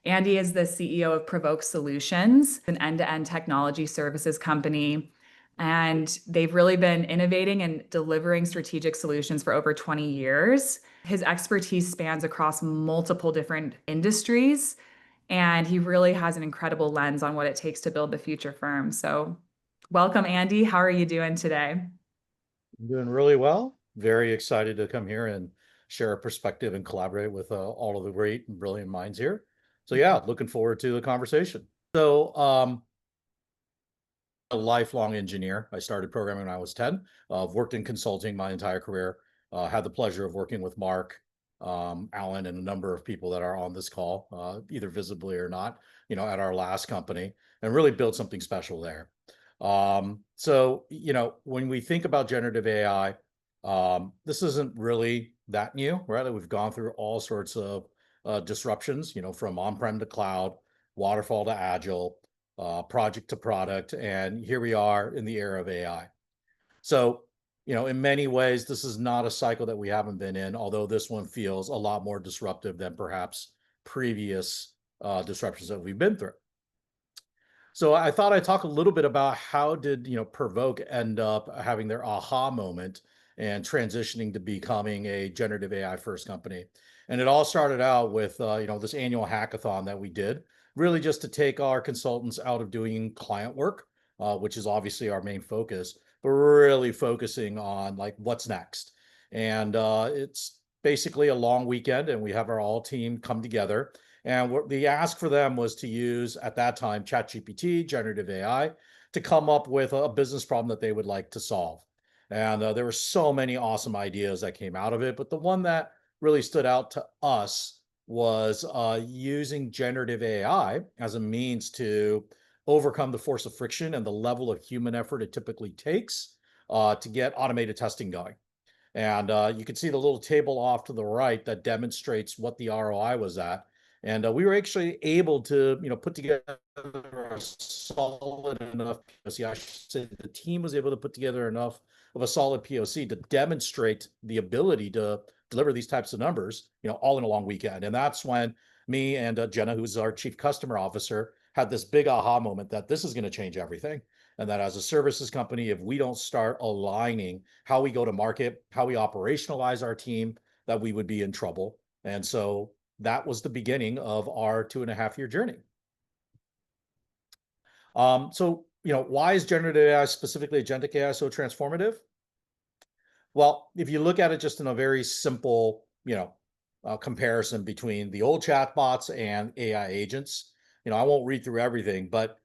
Andy is the CEO of Provoke Solutions, an end-to-end technology services company. And they've really been innovating and delivering strategic solutions for over 20 years. His expertise spans across multiple different industries, and he really has an incredible lens on what it takes to build the future firm. So, welcome, Andy. How are you doing today? I'm doing really well. Very excited to come here and share a perspective and collaborate with all of the great and brilliant minds here. So yeah, looking forward to the conversation. A lifelong engineer. I started programming when I was 10. I've worked in consulting my entire career. Had the pleasure of working with Mark, Alan, and a number of people that are on this call, either visibly or not, at our last company, and really built something special there. When we think about generative AI, this isn't really that new, right? We've gone through all sorts of disruptions, from on-prem to cloud, waterfall to agile, project to product, and here we are in the era of AI. So, in many ways, this is not a cycle that we haven't been in, although this one feels a lot more disruptive than perhaps previous disruptions that we've been through. So I thought I'd talk a little bit about how did, Provoke end up having their aha moment and transitioning to becoming a generative AI first company. And it all started out with, this annual hackathon that we did, really just to take our consultants out of doing client work, which is obviously our main focus, but really focusing on like what's next. And it's basically a long weekend, and we have our all team come together. And what the ask for them was to use, at that time, ChatGPT, generative AI, to come up with a business problem that they would like to solve. And there were so many awesome ideas that came out of it. But the one that really stood out to us was using generative AI as a means to overcome the force of friction and the level of human effort it typically takes to get automated testing going. And you can see the little table off to the right that demonstrates what the ROI was at. And we were actually able to, put together a solid enough POC. I should say the team was able to put together enough of a solid POC to demonstrate the ability to deliver these types of numbers, all in a long weekend. And that's when me and Jenna, who's our chief customer officer, had this big aha moment that this is going to change everything. And that as a services company, if we don't start aligning how we go to market, how we operationalize our team, that we would be in trouble. And so that was the beginning of our 2.5-year journey. Why is generative AI, specifically agentic AI, so transformative? Well, if you look at it just in a very simple, comparison between the old chatbots and AI agents, I won't read through everything, but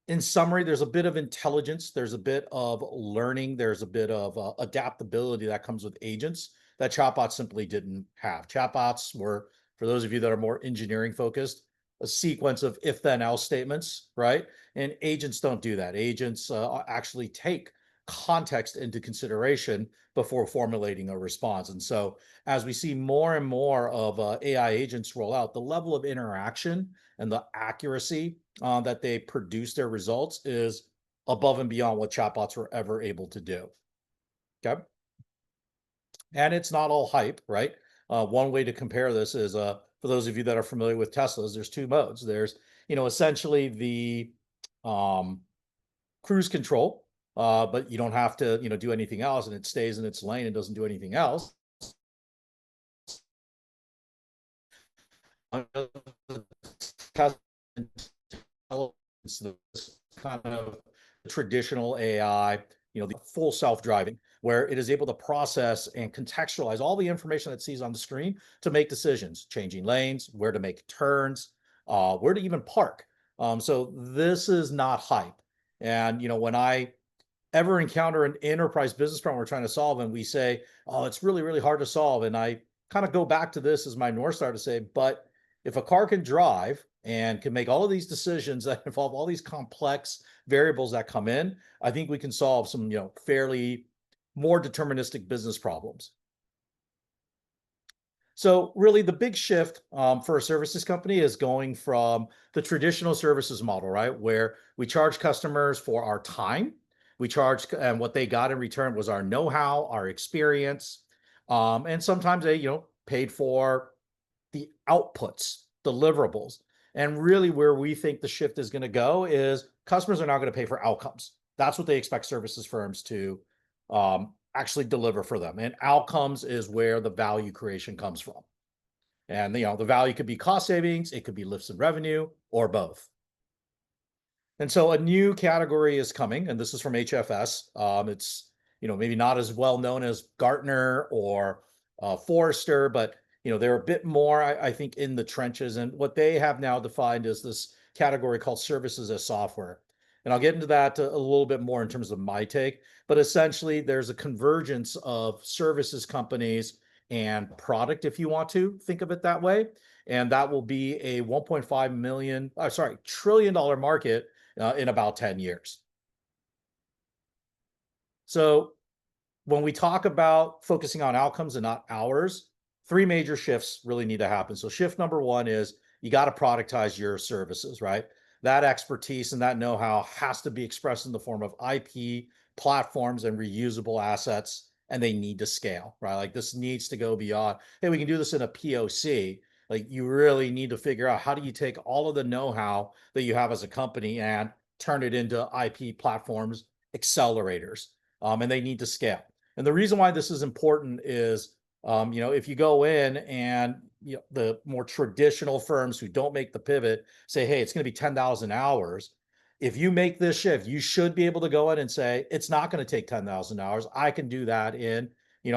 in summary, there's a bit of intelligence, there's a bit of learning, there's a bit of adaptability that comes with agents that chatbots simply didn't have. Chatbots were, for those of you that are more engineering focused, a sequence of if then else statements, right? And agents don't do that. Agents actually take context into consideration before formulating a response. And so as we see more and more of AI agents roll out, the level of interaction and the accuracy that they produce their results is above and beyond what chatbots were ever able to do. Okay. And it's not all hype, right? One way to compare this is, for those of you that are familiar with Teslas, there's two modes. There's, essentially the cruise control, but you don't have to, do anything else, and it stays in its lane and doesn't do anything else. Kind of traditional AI, the full self-driving, where it is able to process and contextualize all the information that it sees on the screen to make decisions, changing lanes, where to make turns, where to even park. So this is not hype. And, when I ever encounter an enterprise business problem we're trying to solve, and we say, oh, it's really, really hard to solve. And I kind of go back to this as my North Star to say, but if a car can drive and can make all of these decisions that involve all these complex variables that come in, I think we can solve some, fairly more deterministic business problems. So really the big shift for a services company is going from the traditional services model, right? Where we charge customers for our time. We charge, and what they got in return was our know-how, our experience. And sometimes they, paid for the outputs, deliverables. And really where we think the shift is going to go is customers are now going to pay for outcomes. That's what they expect services firms to actually deliver for them. And outcomes is where the value creation comes from. And the value could be cost savings, it could be lifts in revenue, or both. And so a new category is coming, and this is from HFS. It's maybe not as well known as Gartner or Forrester, but they're a bit more, I think, in the trenches. And what they have now defined is this category called services as software. And I'll get into that a little bit more in terms of my take. But essentially, there's a convergence of services companies and product, if you want to think of it that way. And that will be a 1.5 trillion dollar market in about 10 years. So when we talk about focusing on outcomes and not hours, three major shifts really need to happen. So shift number one is you got to productize your services, right? That expertise and that know-how has to be expressed in the form of IP, platforms, and reusable assets, and they need to scale, right? Like this needs to go beyond, hey, we can do this in a POC. Like you really need to figure out how do you take all of the know-how that you have as a company and turn it into IP platforms, accelerators, and they need to scale. And the reason why this is important is, if you go in and the more traditional firms who don't make the pivot say, hey, it's going to be 10,000 hours. If you make this shift, you should be able to go in and say, it's not going to take 10,000 hours. I can do that in,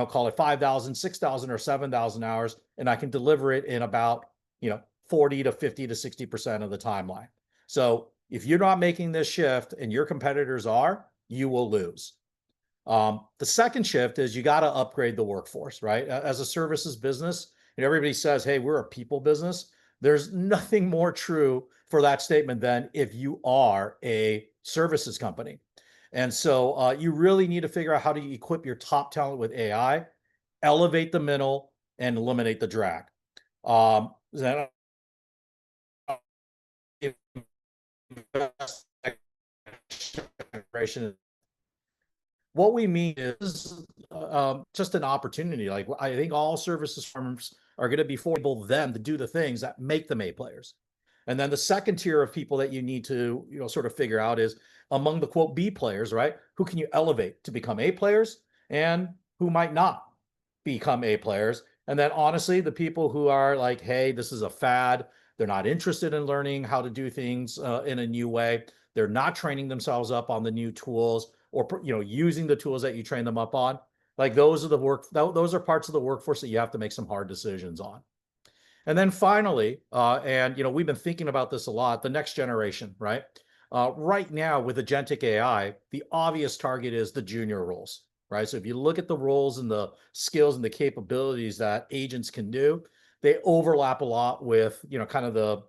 call it 5,000, 6,000, or 7,000 hours, and I can deliver it in about, 40 to 50 to 60% of the timeline. So if you're not making this shift and your competitors are, you will lose. The second shift is you got to upgrade the workforce, right? As a services business, and everybody says, hey, we're a people business. There's nothing more true for that statement than if you are a services company. And so you really need to figure out how to equip your top talent with AI, elevate the middle, and eliminate the drag. Then what we mean is just an opportunity. Like I think all services firms are going to be able them to do the things that make them A players. And then the second tier of people that you need to sort of figure out is among the quote B players, right? Who can you elevate to become A players and who might not become A players? And then honestly, the people who are like, hey, this is a fad. They're not interested in learning how to do things in a new way. They're not training themselves up on the new tools or using the tools that you train them up on. Like those are parts of the workforce that you have to make some hard decisions on. And then finally, and we've been thinking about this a lot, the next generation, right? Right now with agentic AI, the obvious target is the junior roles, right? So if you look at the roles and the skills and the capabilities that agents can do, they overlap a lot with, kind of the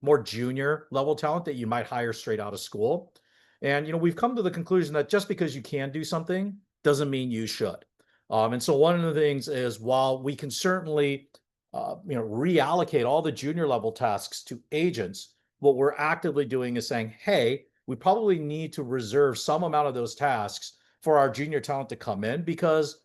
more junior level talent that you might hire straight out of school. And, we've come to the conclusion that just because you can do something doesn't mean you should. And so one of the things is while we can certainly, reallocate all the junior level tasks to agents, what we're actively doing is saying, hey, we probably need to reserve some amount of those tasks for our junior talent to come in because,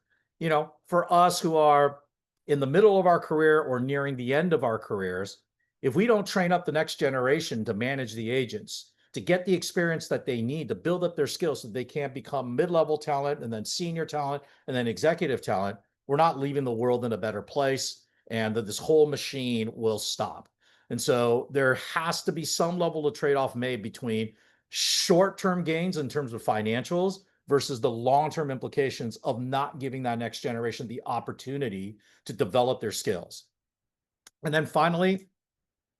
for us who are in the middle of our career or nearing the end of our careers, if we don't train up the next generation to manage the agents, to get the experience that they need to build up their skills so they can become mid-level talent and then senior talent and then executive talent, we're not leaving the world in a better place and that this whole machine will stop. And so there has to be some level of trade-off made between short-term gains in terms of financials versus the long-term implications of not giving that next generation the opportunity to develop their skills. And then finally,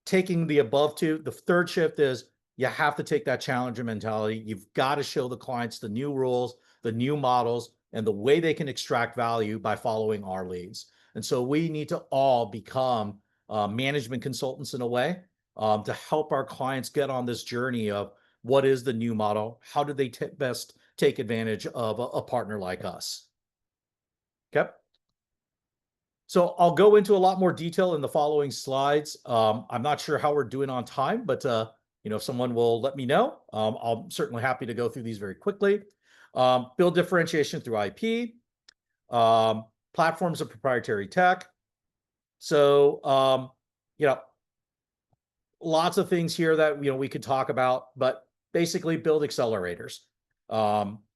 taking the above two, the third shift is you have to take that challenger mentality. You've got to show the clients the new rules, the new models, and the way they can extract value by following our leads. And so we need to all become management consultants in a way to help our clients get on this journey of what is the new model? How do they best take advantage of a partner like us? Okay. So I'll go into a lot more detail in the following slides. I'm not sure how we're doing on time, but if someone will let me know, I'm certainly happy to go through these very quickly. Build differentiation through IP, platforms of proprietary tech. So, lots of things here that we could talk about, but basically build accelerators.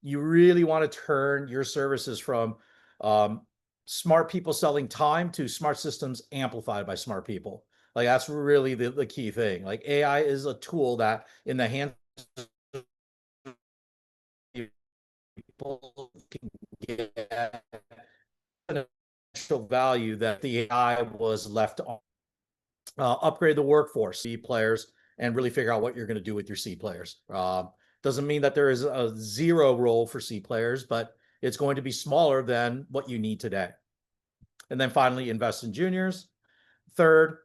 You really want to turn your services from um, smart people selling time to smart systems amplified by smart people. Like that's really the key thing. Like AI is a tool that in the hands of people can get financial value that the AI was left on. Upgrade the workforce, C players, and really figure out what you're going to do with your C players. Doesn't mean that there is a zero role for C players, but it's going to be smaller than what you need today. And then finally, invest in juniors. Third,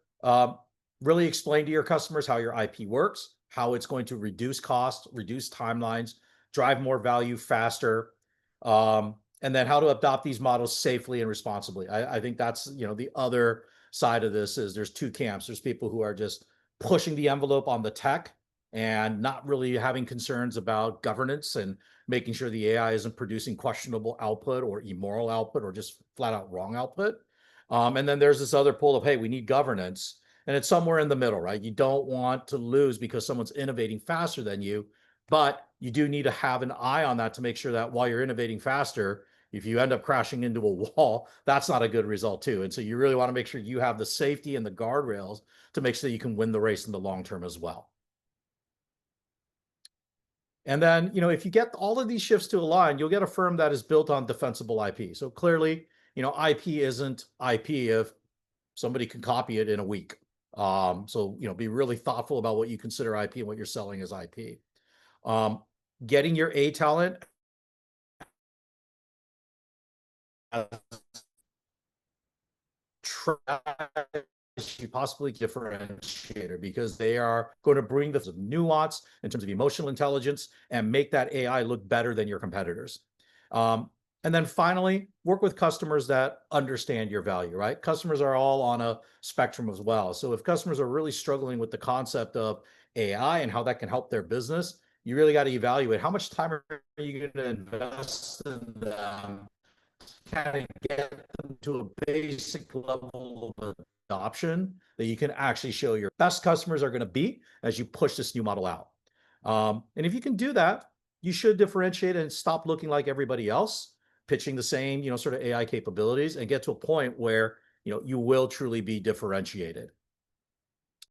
really explain to your customers how your IP works, how it's going to reduce cost, reduce timelines, drive more value faster, and then how to adopt these models safely and responsibly. I think that's the other side of this is there's two camps. There's people who are just pushing the envelope on the tech and not really having concerns about governance and making sure the AI isn't producing questionable output or immoral output or just flat out wrong output. And then there's this other pull of, hey, we need governance. And it's somewhere in the middle, right? You don't want to lose because someone's innovating faster than you, but you do need to have an eye on that to make sure that while you're innovating faster, if you end up crashing into a wall, that's not a good result too. And so you really want to make sure you have the safety and the guardrails to make sure you can win the race in the long term as well. And then, if you get all of these shifts to align, you'll get a firm that is built on defensible IP. So clearly, IP isn't IP if somebody can copy it in a week. So, be really thoughtful about what you consider IP and what you're selling as IP. Getting your A talent as you possibly differentiator because they are going to bring the nuance in terms of emotional intelligence and make that AI look better than your competitors. And then finally, work with customers that understand your value, right? Customers are all on a spectrum as well. So if customers are really struggling with the concept of AI and how that can help their business, you really got to evaluate how much time are you going to invest in them, kind of get them to a basic level of adoption that you can actually show your best customers are going to be as you push this new model out. And if you can do that, you should differentiate and stop looking like everybody else, pitching the same, sort of AI capabilities and get to a point where, you will truly be differentiated.